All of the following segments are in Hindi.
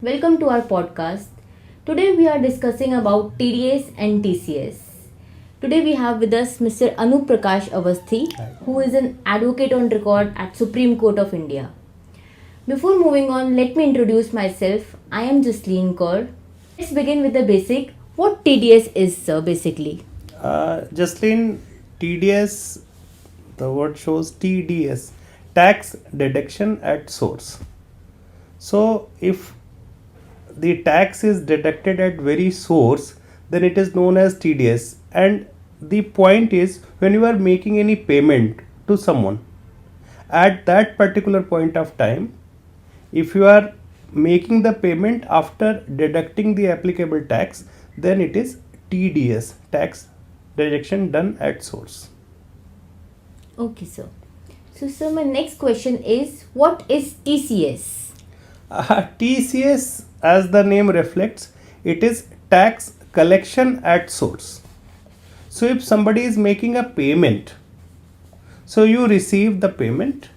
Welcome to our podcast. Today we are discussing about TDS and TCS. Today we have with us Mr. Anup Prakash Avasthi, who is an advocate on record at Supreme Court of India. Before moving on, let me introduce myself. I am Jasleen Kaur. Let's begin with the basic. What TDS is, sir, basically? Jasleen, TDS, the word shows TDS, tax deduction at source. So if the tax is deducted at very source, then it is known as TDS. And the point is, when you are making any payment to someone, at that particular point of time, if you are making the payment after deducting the applicable tax, then it is TDS, tax deduction done at source. Okay, sir. So, sir, my next question is what is TCS? TCS, as the name reflects, it is tax collection at source. So if somebody is making a payment, so you receive the payment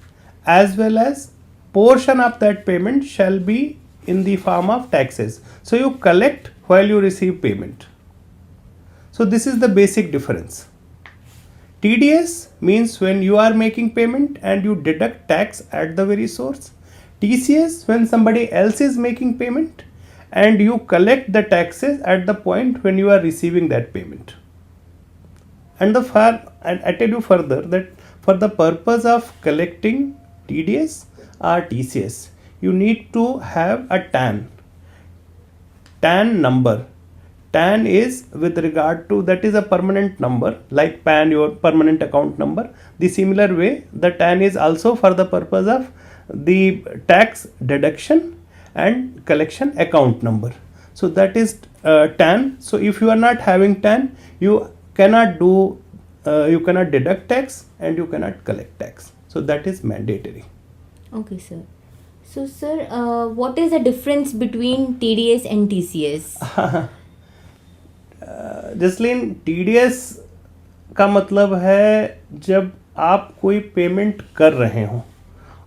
as well as portion of that payment shall be in the form of taxes. So you collect while you receive payment. So this is the basic difference. TDS means when you are making payment and you deduct tax at the very source. TCS when somebody else is making payment and you collect the taxes at the point when you are receiving that payment. And I tell you further that for the purpose of collecting TDS or TCS, you need to have a TAN number. TAN is with regard to, that is a permanent number, like PAN, your permanent account number. The similar way, the TAN is also for the purpose of the tax deduction and collection account number. So that is TAN. So if you are not having TAN, you cannot deduct tax and you cannot collect tax. So that is mandatory. Okay, sir. So, sir, what is the difference between TDS and TCS? Jasleen, TDS का मतलब है जब आप कोई पेमेंट कर रहे हो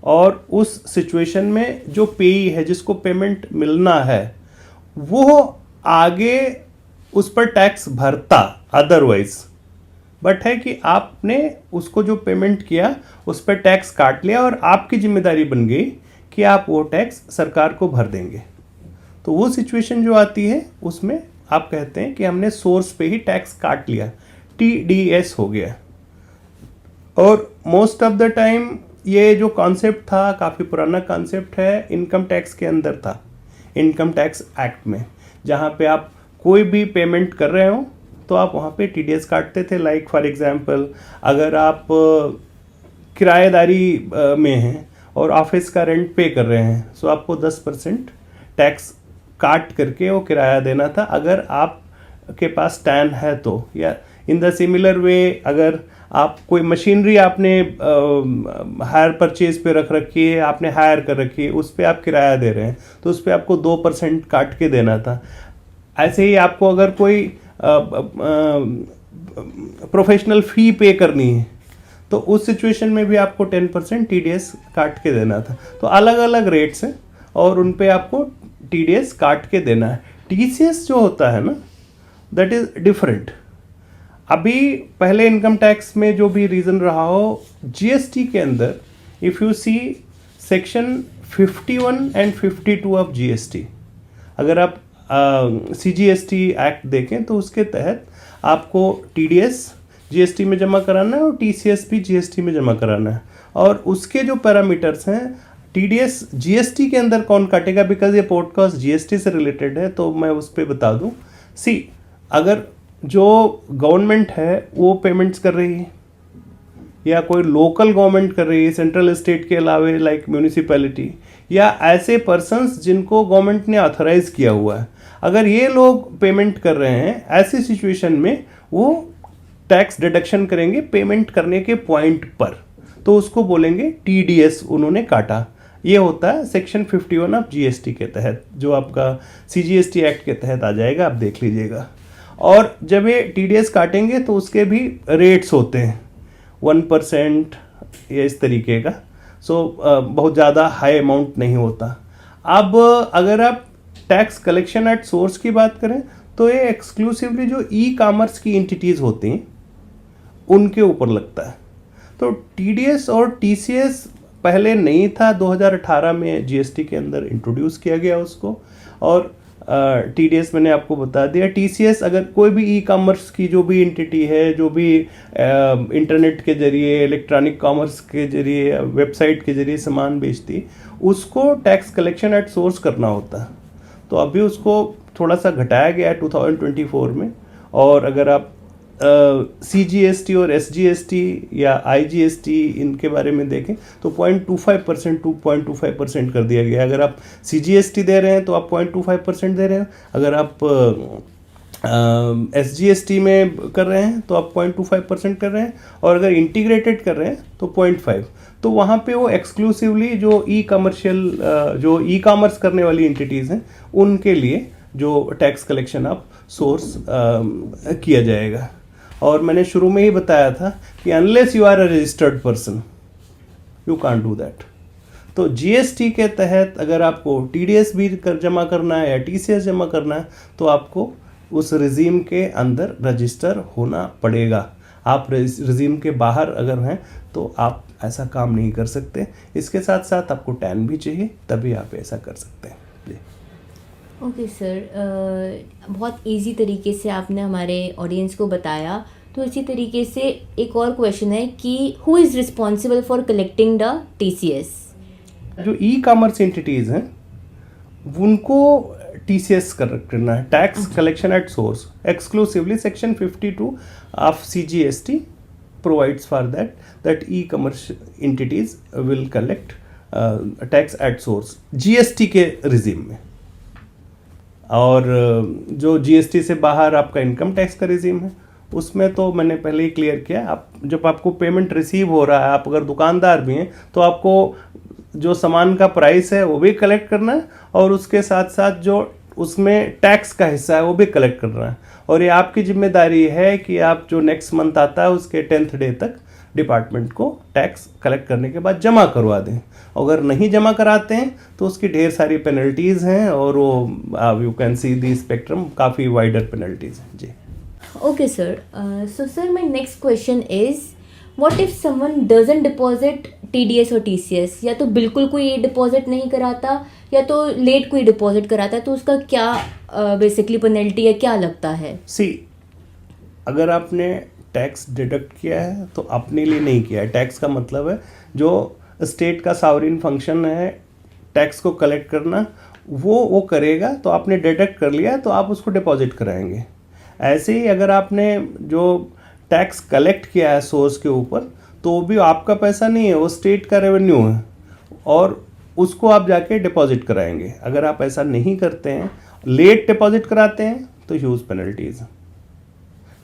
और उस सिचुएशन में जो पेई है जिसको पेमेंट मिलना है वो आगे उस पर टैक्स भरता अदरवाइज, बट है कि आपने उसको जो पेमेंट किया उस पर टैक्स काट लिया और आपकी जिम्मेदारी बन गई कि आप वो टैक्स सरकार को भर देंगे. तो वो सिचुएशन जो आती है उसमें आप कहते हैं कि हमने सोर्स पे ही टैक्स काट लिया, TDS हो गया. और मोस्ट ऑफ द टाइम ये जो कॉन्सेप्ट था काफ़ी पुराना कॉन्सेप्ट है, इनकम टैक्स के अंदर था, इनकम टैक्स एक्ट में, जहाँ पे आप कोई भी पेमेंट कर रहे हो तो आप वहाँ पे TDS काटते थे. लाइक फॉर एग्जांपल, अगर आप किराएदारी में हैं और ऑफिस का रेंट पे कर रहे हैं, सो आपको 10% टैक्स काट करके वो किराया देना था अगर आप के पास टैन है तो. या इन द सिमिलर वे, अगर आप कोई मशीनरी आपने हायर परचेज पे रख रखी है, आपने हायर कर रखी है, उस पर आप किराया दे रहे हैं तो उस पर आपको 2% काट के देना था. ऐसे ही आपको अगर कोई प्रोफेशनल फ़ी पे करनी है तो उस सिचुएशन में भी आपको 10% TDS काट के देना था. तो अलग अलग रेट्स हैं और उन पे आपको TDS काट के देना है. TCS जो होता है ना, दैट इज़ डिफरेंट. अभी पहले इनकम टैक्स में जो भी रीज़न रहा हो, GST के अंदर if you see section 51 and 52 of GST, अगर आप CGST एक्ट देखें तो उसके तहत आपको TDS GST में जमा कराना है और TCS भी GST में जमा कराना है. और उसके जो पैरामीटर्स हैं, TDS GST के अंदर कौन काटेगा, बिकॉज ये पॉडकास्ट GST से रिलेटेड है तो मैं उस पर बता दूं. अगर जो गवर्नमेंट है वो पेमेंट्स कर रही है या कोई लोकल गवर्नमेंट कर रही है सेंट्रल स्टेट के अलावे, लाइक म्यूनिसिपैलिटी, या ऐसे पर्सन्स जिनको गवर्नमेंट ने ऑथराइज किया हुआ है, अगर ये लोग पेमेंट कर रहे हैं, ऐसी सिचुएशन में वो टैक्स डिडक्शन करेंगे पेमेंट करने के पॉइंट पर, तो उसको बोलेंगे TDS उन्होंने काटा. ये होता है सेक्शन 51 ऑफ GST के तहत, जो आपका CGST एक्ट के तहत आ जाएगा, आप देख लीजिएगा. और जब ये TDS काटेंगे तो उसके भी रेट्स होते हैं, 1% या इस तरीके का. सो बहुत ज़्यादा हाई अमाउंट नहीं होता. अब अगर आप टैक्स कलेक्शन एट सोर्स की बात करें तो ये एक्सक्लूसिवली जो ई कॉमर्स की एंटिटीज़ होती हैं उनके ऊपर लगता है। तो टीडीएस और टीसीएस पहले नहीं था, 2018 में जीएसटी के अंदर इंट्रोड्यूस किया गया उसको। और टीडीएस मैंने आपको बता दिया। टीसीएस अगर कोई भी ई कॉमर्स की जो भी एंटिटी है, जो भी इंटरनेट के जरिए, इलेक्ट्रॉनिक कॉमर्स के जरिए, वेबसाइट के जरिए सामान बेचती, उसको टैक्स कलेक्शन एट सोर्स करना होता है। तो अभी उसको थोड़ा सा घटाया गया है 2024 में। और अगर आप CGST और SGST या IGST इनके बारे में देखें तो 0.25% 2.25% कर दिया गया है। अगर आप CGST दे रहे हैं तो आप 0.25% दे रहे हैं, अगर आप SGST में कर रहे हैं तो आप 0.25% कर रहे हैं, और अगर इंटीग्रेटेड कर रहे हैं तो 0.5। तो वहाँ पे वो एक्सक्लूसिवली जो जो ई कॉमर्स करने वाली एंटिटीज़ हैं उनके लिए जो टैक्स कलेक्शन ऑफ सोर्स किया जाएगा। और मैंने शुरू में ही बताया था कि unless you are a registered person you can't do that. तो जीएसटी के तहत अगर आपको टीडीएस भी जमा करना है या टीसीएस जमा करना है तो आपको उस रिजीम के अंदर रजिस्टर होना पड़ेगा। आप रिजीम के बाहर अगर हैं तो आप ऐसा काम नहीं कर सकते। इसके साथ साथ आपको टैन भी चाहिए, तभी आप ऐसा कर सकते हैं। जी ओके सर, बहुत इजी तरीके से आपने हमारे ऑडियंस को बताया। तो इसी तरीके से एक और क्वेश्चन है कि who is responsible for collecting the TCS? जो ई कॉमर्स एंटिटीज़ हैं उनको टीसीएस करना है, tax collection at source. Exclusively section 52 of CGST provides for that e-commerce entities will collect tax at source GST के रिजीम में। और जो GST से बाहर आपका इनकम टैक्स का रिजीम है उसमें तो मैंने पहले ही क्लियर किया। आप जब आपको पेमेंट रिसीव हो रहा है, आप अगर दुकानदार भी हैं तो आपको जो सामान का प्राइस है वो भी कलेक्ट करना है, और उसके साथ साथ जो उसमें टैक्स का हिस्सा है वो भी कलेक्ट करना है। और ये आपकी जिम्मेदारी है कि आप जो नेक्स्ट मंथ आता है उसके 10th डे तक डिपार्टमेंट को टैक्स कलेक्ट करने के बाद जमा करवा दें। अगर नहीं जमा कराते हैं तो उसकी ढेर सारी पेनल्टीज़ हैं, और वो you can see the spectrum, काफ़ी वाइडर पेनल्टीज़ हैं। जी okay sir, so sir my next question is what if someone doesn't deposit TDS और टीसीएस? या तो बिल्कुल कोई डिपॉजिट नहीं कराता या तो लेट कोई डिपॉजिट कराता है, तो उसका क्या बेसिकली पेनल्टी है, क्या लगता है? सी, अगर आपने टैक्स डिडक्ट किया है तो अपने लिए नहीं किया है। टैक्स का मतलब है जो स्टेट का सॉवरेन फंक्शन है टैक्स को कलेक्ट करना, वो करेगा। तो आपने डिडक्ट कर लिया तो आप उसको डिपॉजिट कराएंगे। ऐसे ही अगर आपने जो टैक्स कलेक्ट किया है सोर्स के ऊपर तो वो भी आपका पैसा नहीं है, वो स्टेट का रेवेन्यू है, और उसको आप जाके डिपॉजिट कराएंगे। अगर आप ऐसा नहीं करते हैं, लेट डिपॉजिट कराते हैं तो ह्यूज पेनल्टीज,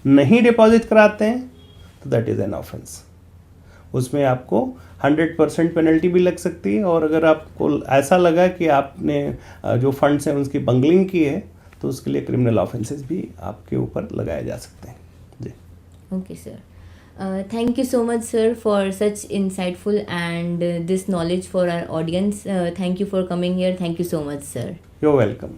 नहीं डिपॉजिट कराते हैं तो दैट इज़ एन ऑफेंस। उसमें आपको 100% पेनल्टी भी लग सकती है, और अगर आपको ऐसा लगा कि आपने जो फंड्स हैं उसकी बंगलिंग की है तो उसके लिए क्रिमिनल ऑफेंसेस भी आपके ऊपर लगाए जा सकते हैं। जी okay sir, thank you so much sir for such insightful and this knowledge for our audience. Thank you for coming here. Thank you so much sir. You're welcome.